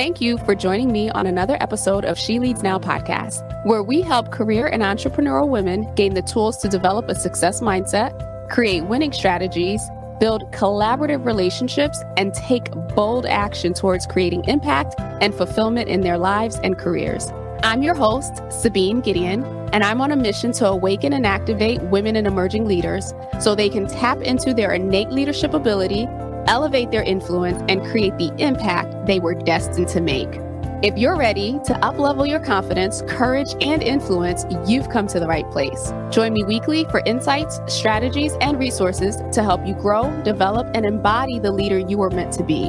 Thank you for joining me on another episode of She Leads Now podcast, where we help career and entrepreneurial women gain the tools to develop a success mindset, create winning strategies, build collaborative relationships, and take bold action towards creating impact and fulfillment in their lives and careers. I'm your host, Sabine Gideon, and I'm on a mission to awaken and activate women and emerging leaders so they can tap into their innate leadership ability, elevate their influence, and create the impact they were destined to make. If you're ready to uplevel your confidence, courage, and influence, you've come to the right place. Join me weekly for insights, strategies, and resources to help you grow, develop, and embody the leader you were meant to be,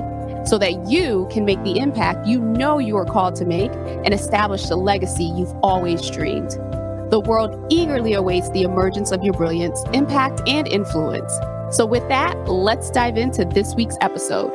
so that you can make the impact you know you are called to make and establish the legacy you've always dreamed. The world eagerly awaits the emergence of your brilliance, impact, and influence. So with that, let's dive into this week's episode.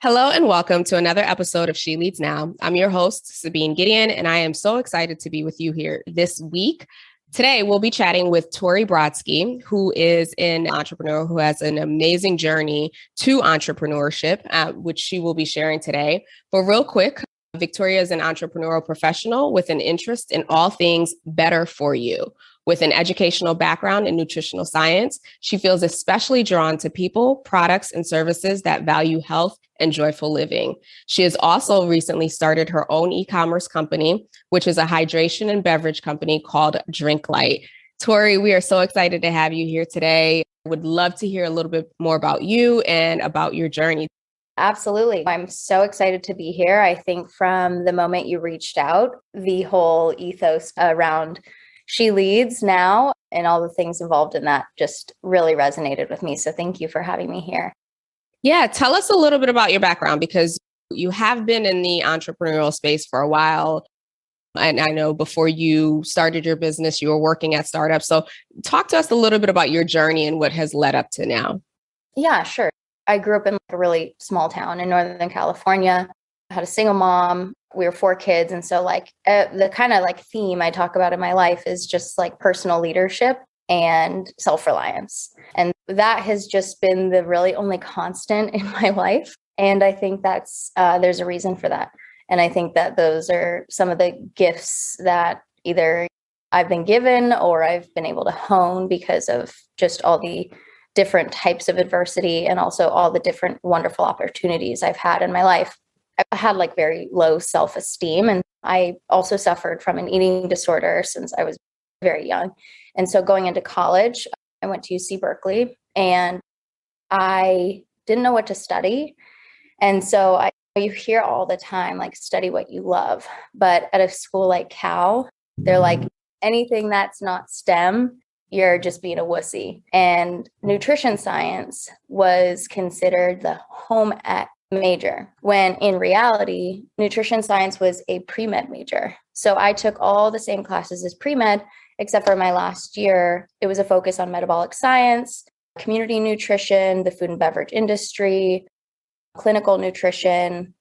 Hello and welcome to another episode of She Leads Now. I'm your host, Sabine Gideon, and I am so excited to be with you here this week. Today, we'll be chatting with Victoria Brodsky, who is an entrepreneur who has an amazing journey to entrepreneurship, which she will be sharing today. But real quick, Victoria is an entrepreneurial professional with an interest in all things better for you. With an educational background in nutritional science, she feels especially drawn to people, products, and services that value health and joyful living. She has also recently started her own e-commerce company, which is a hydration and beverage company called DrinkLyte. Tori, we are so excited to have you here today. Would love to hear a little bit more about you and about your journey. Absolutely. I'm so excited to be here. I think from the moment you reached out, the whole ethos around She Leads Now and all the things involved in that just really resonated with me. So thank you for having me here. Yeah, tell us a little bit about your background, because you have been in the entrepreneurial space for a while. And I know before you started your business, you were working at startups. So talk to us a little bit about your journey and what has led up to now. Yeah, sure. I grew up in a really small town in Northern California. I had a single mom. We were 4 kids. And so the kind of theme I talk about in my life is just personal leadership and self-reliance. And that has just been the really only constant in my life. And I think that's, there's a reason for that. And I think that those are some of the gifts that either I've been given or I've been able to hone because of just all the different types of adversity and also all the different wonderful opportunities I've had in my life. I had very low self-esteem, and I also suffered from an eating disorder since I was very young. And so going into college, I went to UC Berkeley and I didn't know what to study. And so you hear all the time, study what you love. But at a school like Cal, they're anything that's not STEM, you're just being a wussy. And nutrition science was considered the home ec major, when in reality, nutrition science was a pre-med major. So I took all the same classes as pre-med, except for my last year. It was a focus on metabolic science, community nutrition, the food and beverage industry, clinical nutrition,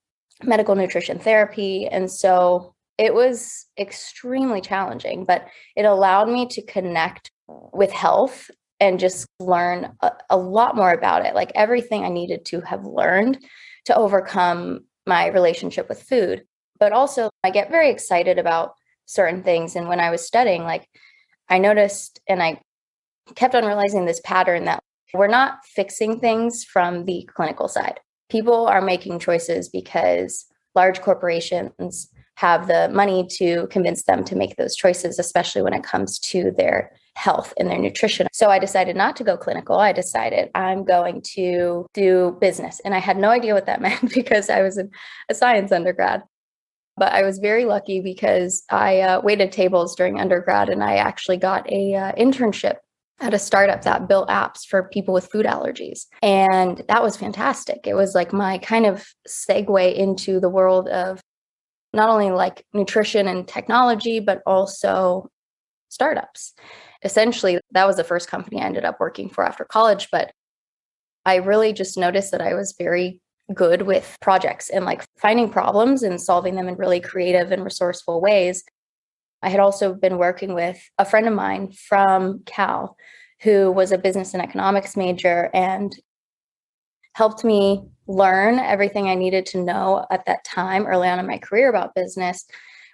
medical nutrition therapy. And so it was extremely challenging, but it allowed me to connect with health and just learn a lot more about it, everything I needed to have learned to overcome my relationship with food. But also I get very excited about certain things. And when I was studying, I noticed, and I kept on realizing this pattern that we're not fixing things from the clinical side. People are making choices because large corporations have the money to convince them to make those choices, especially when it comes to their health and their nutrition. So I decided not to go clinical. I decided I'm going to do business. And I had no idea what that meant because I was a science undergrad. But I was very lucky because I waited tables during undergrad and I actually got a internship at a startup that built apps for people with food allergies. And that was fantastic. It was my kind of segue into the world of not only nutrition and technology, but also startups. Essentially, that was the first company I ended up working for after college. But I really just noticed that I was very good with projects and finding problems and solving them in really creative and resourceful ways. I had also been working with a friend of mine from Cal who was a business and economics major, and helped me learn everything I needed to know at that time early on in my career about business,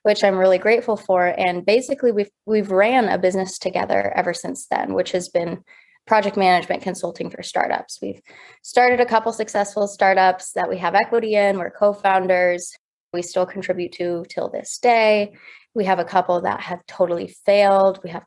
which I'm really grateful for. And basically we've ran a business together ever since then, which has been project management consulting for startups. We've started a couple successful startups that we have equity in. We're co-founders. We still contribute to till this day. We have a couple that have totally failed. We have,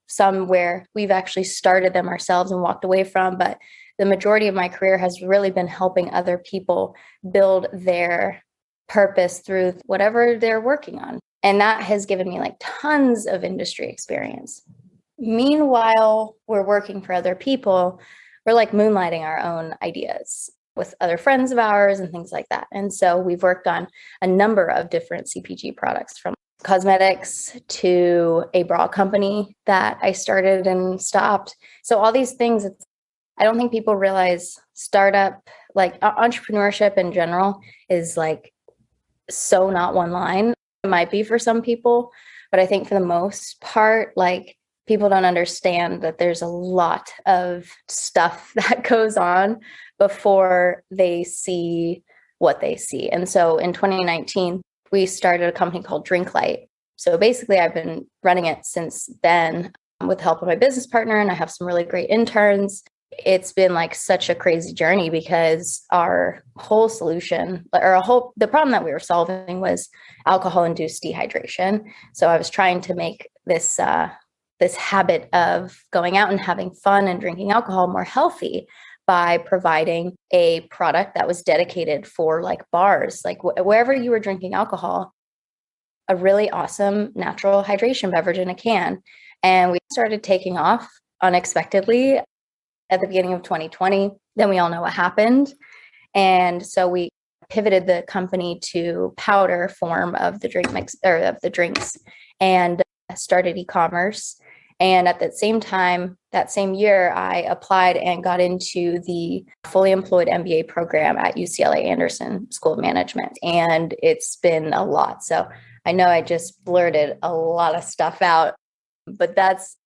some where we've actually started them ourselves and walked away from. But the majority of my career has really been helping other people build their purpose through whatever they're working on. And that has given me like tons of industry experience. Meanwhile, we're working for other people. We're like moonlighting our own ideas with other friends of ours and things like that. And so we've worked on a number of different CPG products, from cosmetics to a bra company that I started and stopped. So all these things, I don't think people realize startup, like entrepreneurship in general, is like so not one line. It might be for some people, but I think for the most part, like, people don't understand that there's a lot of stuff that goes on before they see what they see. And so in 2019, we started a company called DrinkLyte. So basically, I've been running it since then with the help of my business partner, and I have some really great interns. It's been like such a crazy journey because our whole solution, the problem that we were solving was alcohol-induced dehydration. So I was trying to make this habit of going out and having fun and drinking alcohol more healthy by providing a product that was dedicated for like bars, like wherever you were drinking alcohol, a really awesome natural hydration beverage in a can. And we started taking off unexpectedly at the beginning of 2020. Then we all know what happened. And so we pivoted the company to powder form of the drink mix, or of the drinks, and started e-commerce. And at that same time, that same year, I applied and got into the fully employed MBA program at UCLA Anderson School of Management. And it's been a lot. So I know I just blurted a lot of stuff out, but that's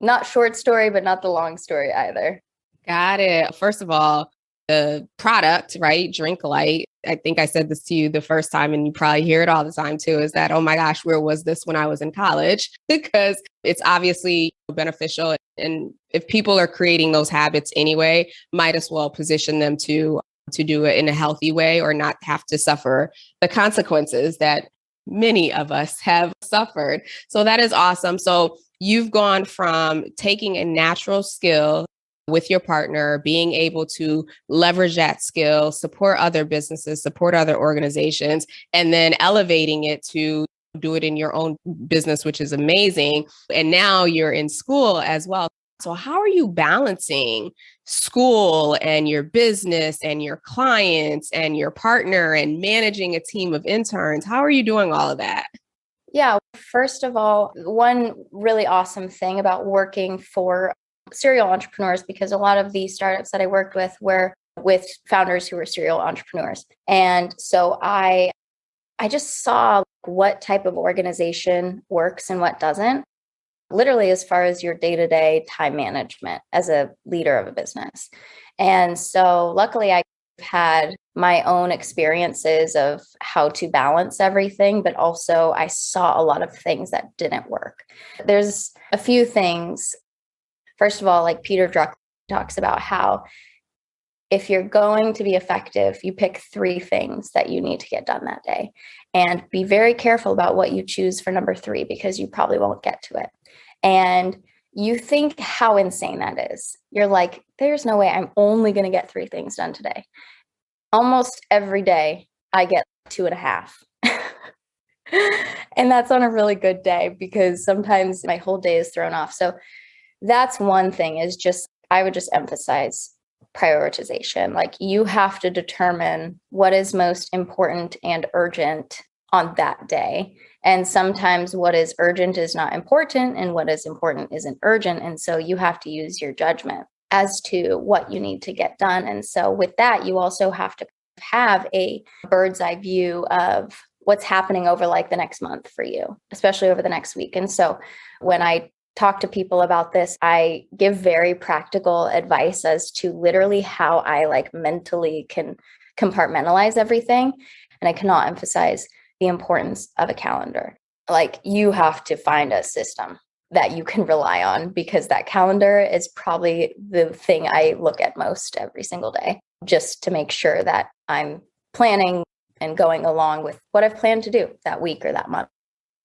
not short story, but not the long story either. Got it. First of all, the product, right? DrinkLyte. I think I said this to you the first time, and you probably hear it all the time too, is that, oh my gosh, where was this when I was in college? Because it's obviously beneficial. And if people are creating those habits anyway, might as well position them to do it in a healthy way or not have to suffer the consequences that many of us have suffered. So that is awesome. So you've gone from taking a natural skill with your partner, being able to leverage that skill, support other businesses, support other organizations, and then elevating it to do it in your own business, which is amazing. And now you're in school as well. So how are you balancing school and your business and your clients and your partner and managing a team of interns? How are you doing all of that? Yeah, first of all, one really awesome thing about working for serial entrepreneurs, because a lot of the startups that I worked with were with founders who were serial entrepreneurs. And so I just saw what type of organization works and what doesn't, literally as far as your day-to-day time management as a leader of a business. And so luckily I've had my own experiences of how to balance everything, but also I saw a lot of things that didn't work. There's a few things. First of all, like Peter Drucker talks about how if you're going to be effective, you pick 3 things that you need to get done that day. And be very careful about what you choose for number 3, because you probably won't get to it. And you think how insane that is. You're like, there's no way I'm only going to get 3 things done today. Almost every day, I get 2.5. And that's on a really good day, because sometimes my whole day is thrown off. So that's one thing, is just, I would just emphasize prioritization. Like, you have to determine what is most important and urgent on that day. And sometimes what is urgent is not important, and what is important isn't urgent. And so you have to use your judgment as to what you need to get done. And so with that, you also have to have a bird's eye view of what's happening over like the next month for you, especially over the next week. And so when I talk to people about this, I give very practical advice as to literally how I like mentally can compartmentalize everything. And I cannot emphasize the importance of a calendar. Like you have to find a system that you can rely on, because that calendar is probably the thing I look at most every single day, just to make sure that I'm planning and going along with what I've planned to do that week or that month.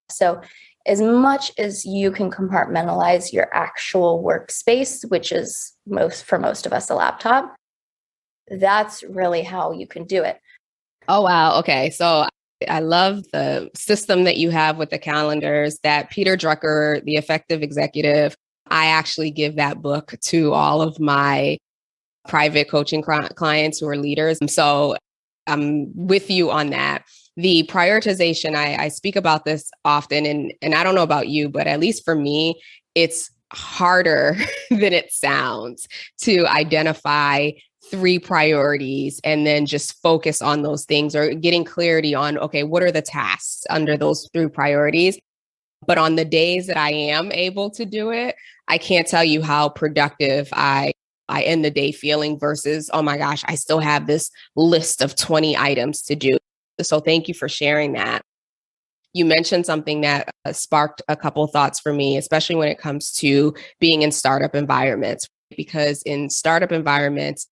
So as much as you can compartmentalize your actual workspace, which is for most of us a laptop, that's really how you can do it. Oh, wow. Okay. So I love the system that you have with the calendars. That Peter Drucker, The Effective Executive, I actually give that book to all of my private coaching clients who are leaders. So I'm with you on that. The prioritization, I speak about this often, and I don't know about you, but at least for me, it's harder than it sounds to identify 3 priorities and then just focus on those things, or getting clarity on, okay, what are the tasks under those 3 priorities? But on the days that I am able to do it, I can't tell you how productive I end the day feeling versus, oh my gosh, I still have this list of 20 items to do. So thank you for sharing that. You mentioned something that sparked a couple thoughts for me, especially when it comes to being in startup environments, because in startup environments,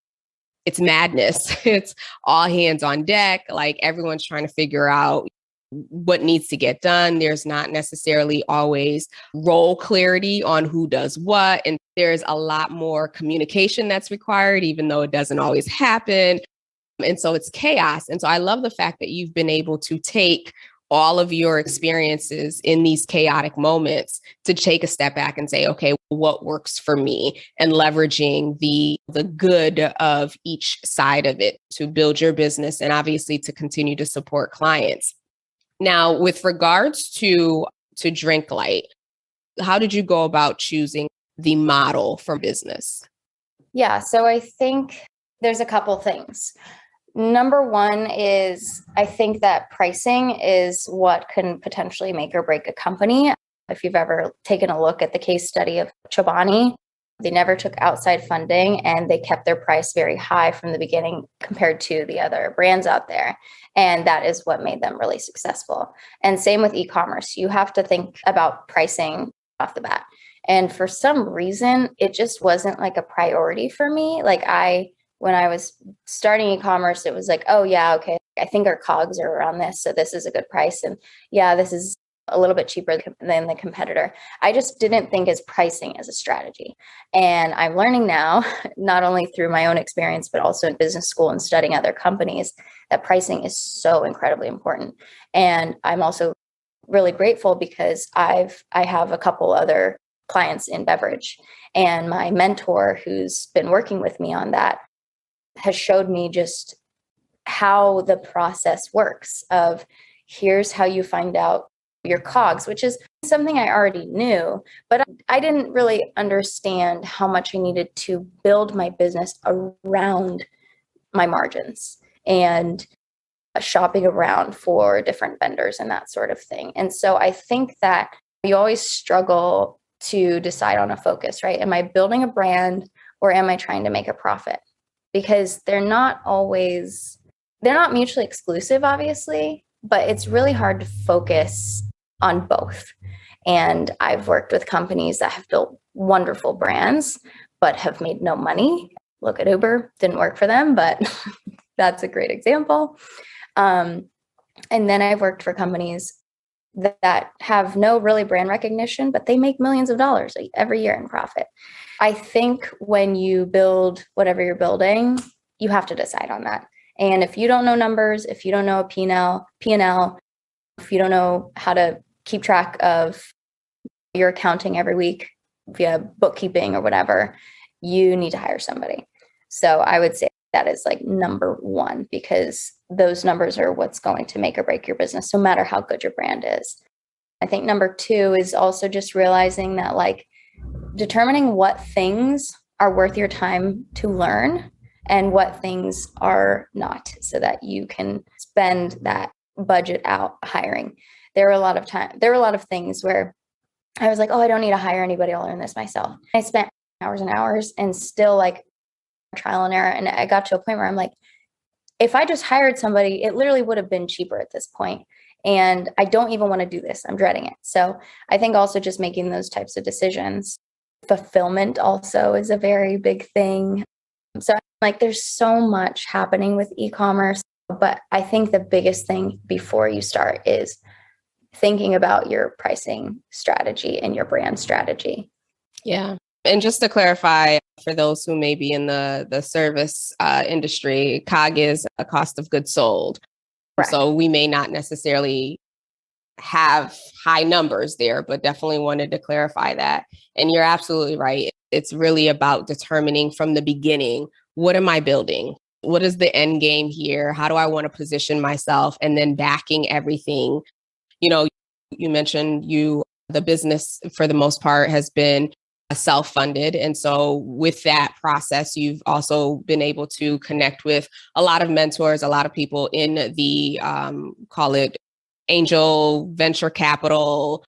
it's madness. It's all hands on deck. Like everyone's trying to figure out what needs to get done. There's not necessarily always role clarity on who does what. And there's a lot more communication that's required, even though it doesn't always happen. And so it's chaos. And so I love the fact that you've been able to take all of your experiences in these chaotic moments to take a step back and say, okay, what works for me, and leveraging the good of each side of it to build your business and obviously to continue to support clients. Now, with regards to DrinkLyte, how did you go about choosing the model for business? Yeah, so I think there's a couple things. Number one is I think that pricing is what can potentially make or break a company. If you've ever taken a look at the case study of Chobani, they never took outside funding and they kept their price very high from the beginning compared to the other brands out there. And that is what made them really successful. And same with e-commerce. You have to think about pricing off the bat. And for some reason, it just wasn't like a priority for me. When I was starting e-commerce, it was like, oh yeah, okay, I think our COGS are around this, so this is a good price. And yeah, this is a little bit cheaper than the competitor. I just didn't think as pricing as a strategy. And I'm learning now, not only through my own experience, but also in business school and studying other companies, that pricing is so incredibly important. And I'm also really grateful because I have a couple other clients in beverage, and my mentor who's been working with me on that has showed me just how the process works of here's how you find out your COGS, which is something I already knew, but I didn't really understand how much I needed to build my business around my margins and shopping around for different vendors and that sort of thing. And so I think that you always struggle to decide on a focus, right? Am I building a brand or am I trying to make a profit? Because they're not mutually exclusive, obviously, but it's really hard to focus on both. And I've worked with companies that have built wonderful brands, but have made no money. Look at Uber, didn't work for them, but that's a great example. And then I've worked for companies that have no really brand recognition, but they make millions of dollars every year in profit. I think when you build whatever you're building, you have to decide on that. And if you don't know numbers, if you don't know a P&L, if you don't know how to keep track of your accounting every week via bookkeeping or whatever, you need to hire somebody. So I would say that is like number one, because those numbers are what's going to make or break your business, no matter how good your brand is. I think number two is also just realizing that determining what things are worth your time to learn and what things are not, so that you can spend that budget out hiring. There are a lot of things where I was like, oh, I don't need to hire anybody. I'll learn this myself. I spent hours and hours and still like trial and error. And I got to a point where I'm like, if I just hired somebody, it literally would have been cheaper at this point. And I don't even want to do this. I'm dreading it. So I think also just making those types of decisions. Fulfillment also is a very big thing. So like there's so much happening with e-commerce, but I think the biggest thing before you start is thinking about your pricing strategy and your brand strategy. Yeah. And just to clarify, for those who may be in the service industry, COG is a cost of goods sold. Correct. So we may not necessarily have high numbers there, but definitely wanted to clarify that. And you're absolutely right. It's really about determining from the beginning, what am I building? What is the end game here? How do I want to position myself? And then backing everything. You know, you mentioned the business for the most part has been self-funded. And so with that process, you've also been able to connect with a lot of mentors, a lot of people in the, call it angel venture capital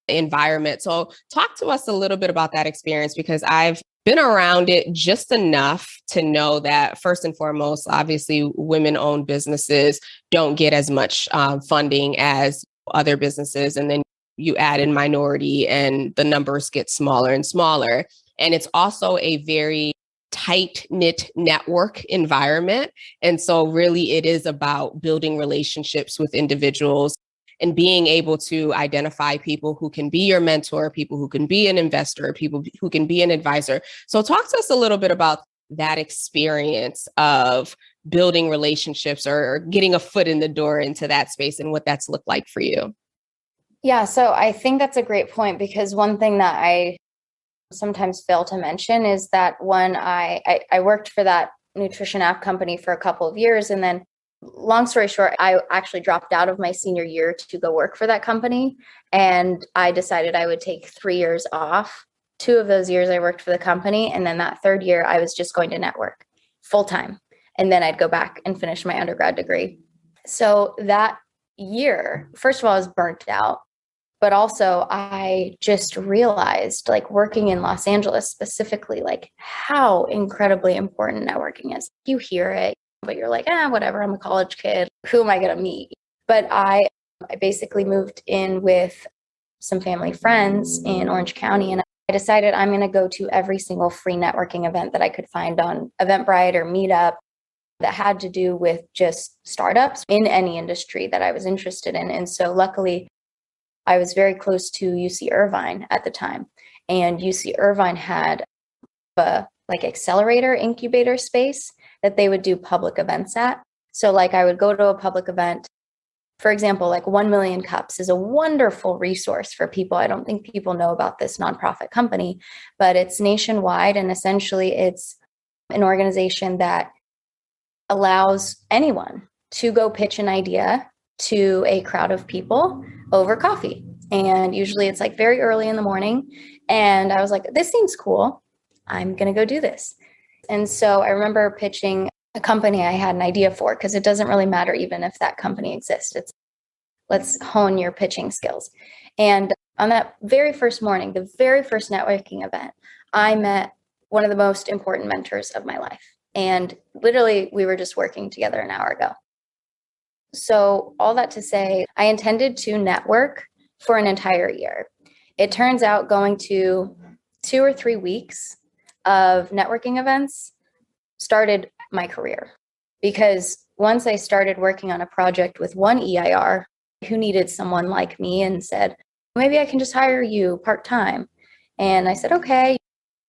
environment. So talk to us a little bit about that experience, because I've been around it just enough to know that first and foremost, obviously women-owned businesses don't get as much funding as other businesses. And then you add in minority and the numbers get smaller and smaller. And it's also a very tight-knit network environment. And so really it is about building relationships with individuals and being able to identify people who can be your mentor, people who can be an investor, people who can be an advisor. So talk to us a little bit about that experience of building relationships or getting a foot in the door into that space and what that's looked like for you. Yeah, so I think that's a great point, because one thing that I sometimes fail to mention is that when I worked for that nutrition app company for a couple of years, and then long story short, I actually dropped out of my senior year to go work for that company. And I decided I would take 3 years off. 2 of those years I worked for the company. And then that third year, I was just going to network full time. And then I'd go back and finish my undergrad degree. So that year, first of all, I was burnt out. But also I just realized, like working in Los Angeles specifically, like how incredibly important networking is. You hear it, but you're like, whatever, I'm a college kid. Who am I going to meet? But I basically moved in with some family friends in Orange County, and I decided I'm going to go to every single free networking event that I could find on Eventbrite or Meetup that had to do with just startups in any industry that I was interested in. And so luckily, I was very close to UC Irvine at the time, and UC Irvine had a like accelerator incubator space that they would do public events at. So like I would go to a public event, for example, like 1 Million Cups is a wonderful resource for people. I don't think people know about this nonprofit company, but it's nationwide. And essentially it's an organization that allows anyone to go pitch an idea to a crowd of people over coffee. And usually it's like very early in the morning. And I was like, this seems cool. I'm going to go do this. And so I remember pitching a company I had an idea for, because it doesn't really matter even if that company exists. It's let's hone your pitching skills. And on that very first morning, the very first networking event, I met one of the most important mentors of my life. And literally we were just working together an hour ago. So all that to say, I intended to network for an entire year. It turns out going to 2 or 3 weeks of networking events started my career, because once I started working on a project with one EIR who needed someone like me and said, maybe I can just hire you part-time. And I said, okay,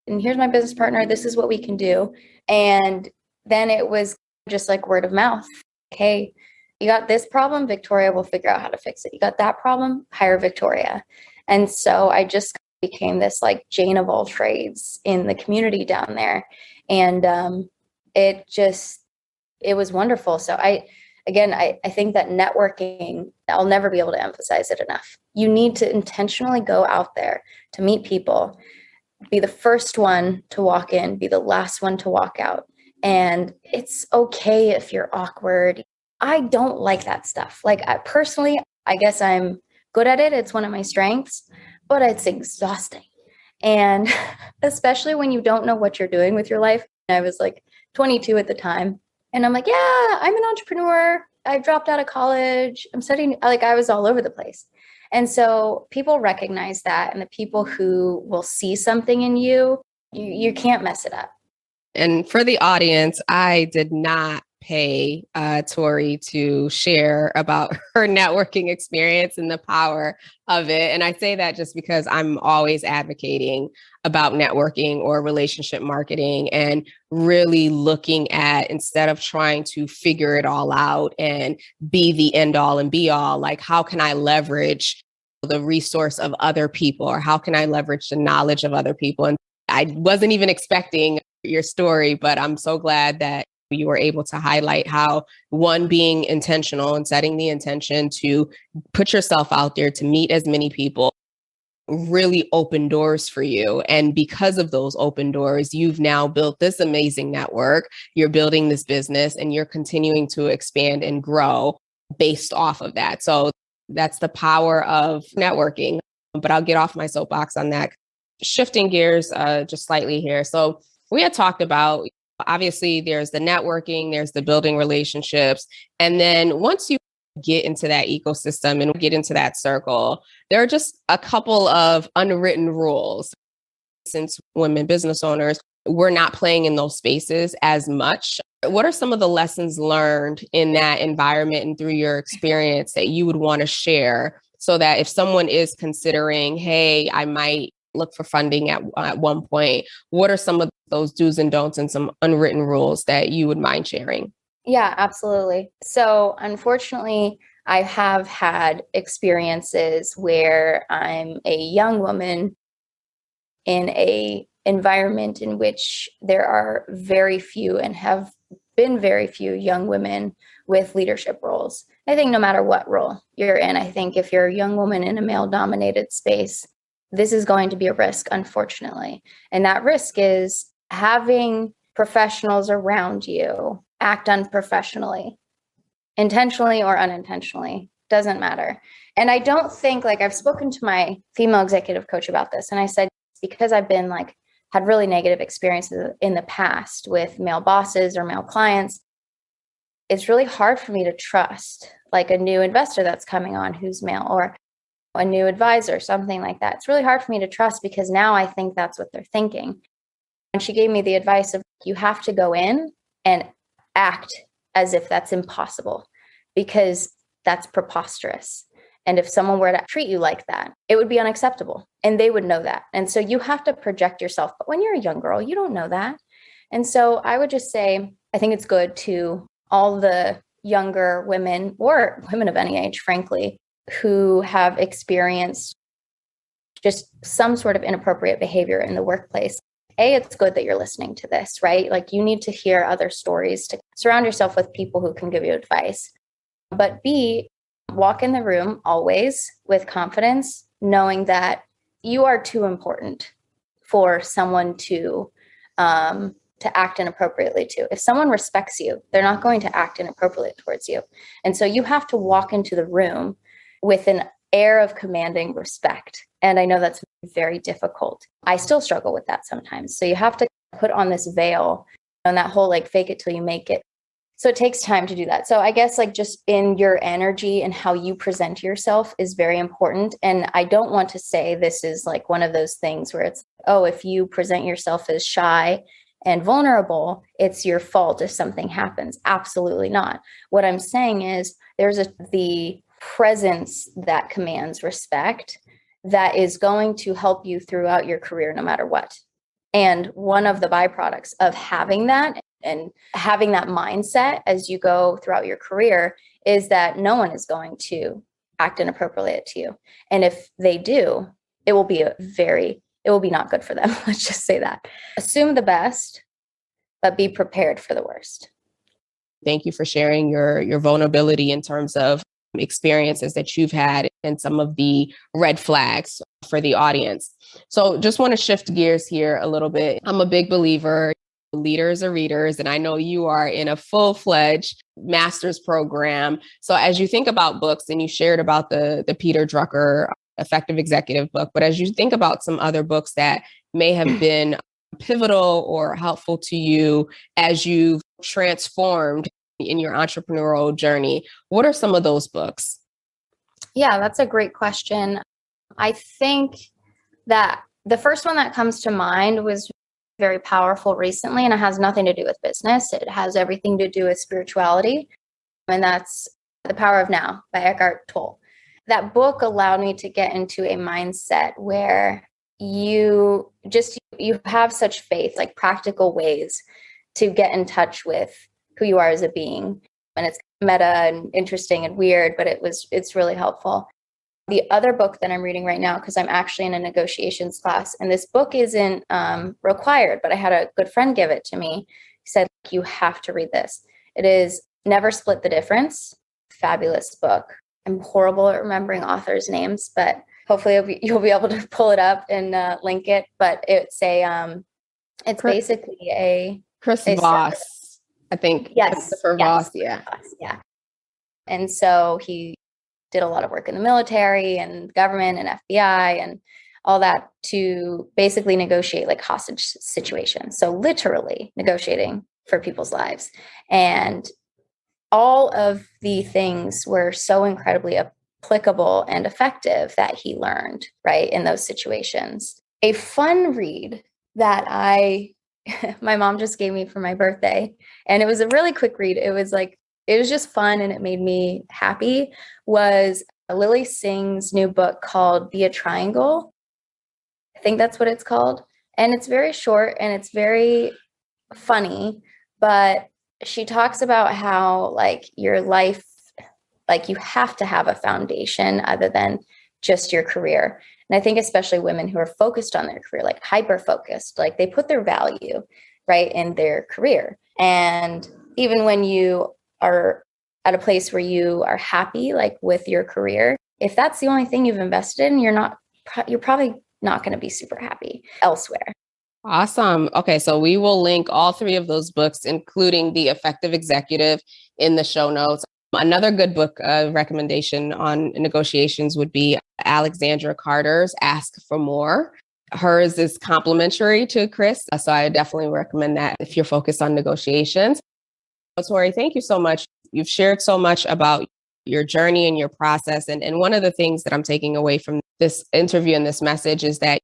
and here's my business partner. This is what we can do. And then it was just like word of mouth. Hey, you got this problem, Victoria will figure out how to fix it. You got that problem, hire Victoria. And so I just became this like Jane of all trades in the community down there. And it was wonderful. So I think that networking, I'll never be able to emphasize it enough. You need to intentionally go out there to meet people, be the first one to walk in, be the last one to walk out. And it's okay if you're awkward. I don't like that stuff. Like personally, I guess I'm good at it. It's one of my strengths, but it's exhausting. And especially when you don't know what you're doing with your life. I was like 22 at the time. And I'm like, yeah, I'm an entrepreneur. I dropped out of college. I'm studying, like I was all over the place. And so people recognize that. And the people who will see something in you, you can't mess it up. And for the audience, I did not pay Tori to share about her networking experience and the power of it. And I say that just because I'm always advocating about networking or relationship marketing and really looking at, instead of trying to figure it all out and be the end all and be all, like, how can I leverage the resource of other people, or how can I leverage the knowledge of other people? And I wasn't even expecting your story, but I'm so glad that you were able to highlight how, one, being intentional and setting the intention to put yourself out there to meet as many people really opened doors for you. And because of those open doors, you've now built this amazing network, you're building this business, and you're continuing to expand and grow based off of that. So that's the power of networking. But I'll get off my soapbox on that. Shifting gears just slightly here. So we had talked about, obviously, there's the networking, there's the building relationships. And then once you get into that ecosystem and get into that circle, there are just a couple of unwritten rules. Since women business owners, we're not playing in those spaces as much. What are some of the lessons learned in that environment and through your experience that you would want to share, so that if someone is considering, hey, I might look for funding at one point, what are some of those do's and don'ts and some unwritten rules that you would mind sharing? Yeah, absolutely. So unfortunately, I have had experiences where I'm a young woman in a environment in which there are very few and have been very few young women with leadership roles. I think no matter what role you're in, I think if you're a young woman in a male-dominated space, this is going to be a risk, unfortunately. And that risk is having professionals around you act unprofessionally, intentionally or unintentionally, doesn't matter. And I don't think, like, I've spoken to my female executive coach about this, and I said, because I've been had really negative experiences in the past with male bosses or male clients, it's really hard for me to trust like a new investor that's coming on who's male, or a new advisor, something like that. It's really hard for me to trust because now I think that's what they're thinking. And she gave me the advice of, you have to go in and act as if that's impossible, because that's preposterous. And if someone were to treat you like that, it would be unacceptable, and they would know that. And so you have to project yourself. But when you're a young girl, you don't know that. And so I would just say, I think it's good to all the younger women, or women of any age, frankly, who have experienced just some sort of inappropriate behavior in the workplace. A, it's good that you're listening to this, right? Like, you need to hear other stories, to surround yourself with people who can give you advice. But B, walk in the room always with confidence, knowing that you are too important for someone to act inappropriately to. If someone respects you, they're not going to act inappropriately towards you. And so you have to walk into the room with an air of commanding respect. And I know that's very difficult. I still struggle with that sometimes. So you have to put on this veil and that whole fake it till you make it. So it takes time to do that. So I guess just in your energy and how you present yourself is very important. And I don't want to say this is one of those things where it's, oh, if you present yourself as shy and vulnerable, it's your fault if something happens. Absolutely not. What I'm saying is there's the presence that commands respect that is going to help you throughout your career, no matter what. And one of the byproducts of having that and having that mindset as you go throughout your career is that no one is going to act inappropriately to you. And if they do, it will be not good for them. Let's just say that. Assume the best, but be prepared for the worst. Thank you for sharing your vulnerability in terms of experiences that you've had and some of the red flags for the audience. So just want to shift gears here a little bit. I'm a big believer, leaders are readers, and I know you are in a full-fledged master's program. So as you think about books, and you shared about the Peter Drucker effective executive book, but as you think about some other books that may have been pivotal or helpful to you as you've transformed in your entrepreneurial journey, what are some of those books? Yeah, that's a great question. I think that the first one that comes to mind was very powerful recently, and it has nothing to do with business. It has everything to do with spirituality, and that's The Power of Now by Eckhart Tolle. That book allowed me to get into a mindset where you have such faith, like practical ways to get in touch with who you are as a being. And it's meta and interesting and weird, but it's really helpful. The other book that I'm reading right now, because I'm actually in a negotiations class, and this book isn't required, but I had a good friend give it to me. He said, you have to read this. It is Never Split the Difference. Fabulous book. I'm horrible at remembering authors' names, but hopefully you'll be able to pull it up and link it. But it's basically Chris Voss, I think. Yes. Christopher Voss, yeah. Yeah. And so he did a lot of work in the military and government and FBI and all that to basically negotiate like hostage situations. So literally negotiating for people's lives. And all of the things were so incredibly applicable and effective that he learned, right, in those situations. A fun read that my mom just gave me for my birthday, and it was a really quick read. It was just fun and it made me happy, was Lily Singh's new book called Be a Triangle. I think that's what it's called. And it's very short and it's very funny, but she talks about how like your life, like you have to have a foundation other than just your career. And I think especially women who are focused on their career, like hyper focused, like they put their value right in their career. And even when you are at a place where you are happy, like with your career, if that's the only thing you've invested in, you're probably not going to be super happy elsewhere. Awesome. Okay, so we will link all three of those books, including The Effective Executive, in the show notes. Another good book recommendation on negotiations would be Alexandra Carter's Ask for More. Hers is complimentary to Chris, so I definitely recommend that if you're focused on negotiations. Tori, thank you so much. You've shared so much about your journey and your process. And one of the things that I'm taking away from this interview and this message is that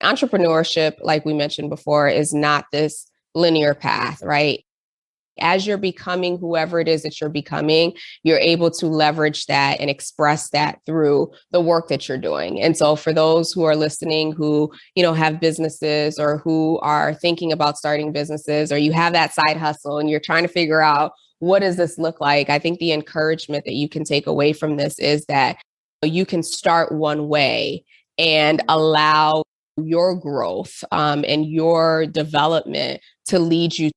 entrepreneurship, like we mentioned before, is not this linear path, right? As you're becoming whoever it is that you're becoming, you're able to leverage that and express that through the work that you're doing. And so for those who are listening, who, have businesses or who are thinking about starting businesses, or you have that side hustle and you're trying to figure out what does this look like? I think the encouragement that you can take away from this is that you can start one way and allow your growth and your development to lead you.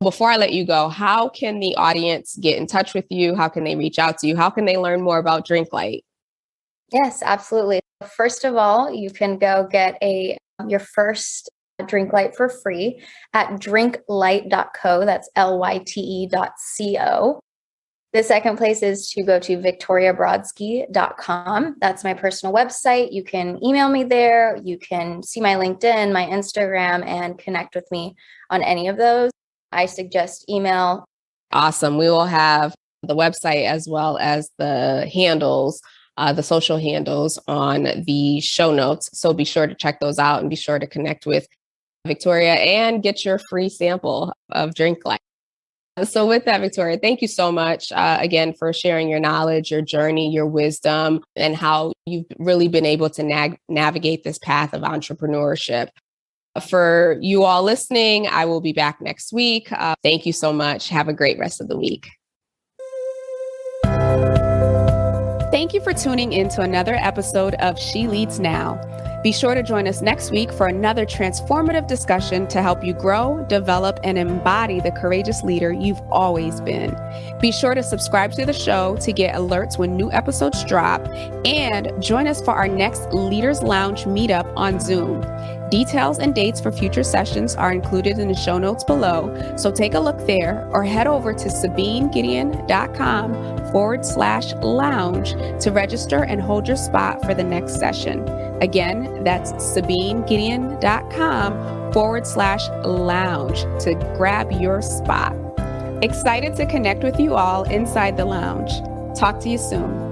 Before I let you go, how can the audience get in touch with you? How can they reach out to you? How can they learn more about DrinkLyte? Yes, absolutely. First of all, you can go get your first DrinkLyte for free at DrinkLyte.co. That's LYTE.co. The second place is to go to VictoriaBrodsky.com. That's my personal website. You can email me there. You can see my LinkedIn, my Instagram, and connect with me on any of those. I suggest email. Awesome. We will have the website as well as the handles, the social handles on the show notes. So be sure to check those out and be sure to connect with Victoria and get your free sample of DrinkLyte. So with that, Victoria, thank you so much again for sharing your knowledge, your journey, your wisdom, and how you've really been able to navigate this path of entrepreneurship. For you all listening, I will be back next week. Thank you so much. Have a great rest of the week. Thank you for tuning in to another episode of She Leads Now. Be sure to join us next week for another transformative discussion to help you grow, develop, and embody the courageous leader you've always been. Be sure to subscribe to the show to get alerts when new episodes drop, and join us for our next Leaders Lounge meetup on Zoom. Details and dates for future sessions are included in the show notes below, so take a look there or head over to sabinegideon.com/lounge to register and hold your spot for the next session. Again, that's sabinegideon.com/lounge to grab your spot. Excited to connect with you all inside the lounge. Talk to you soon.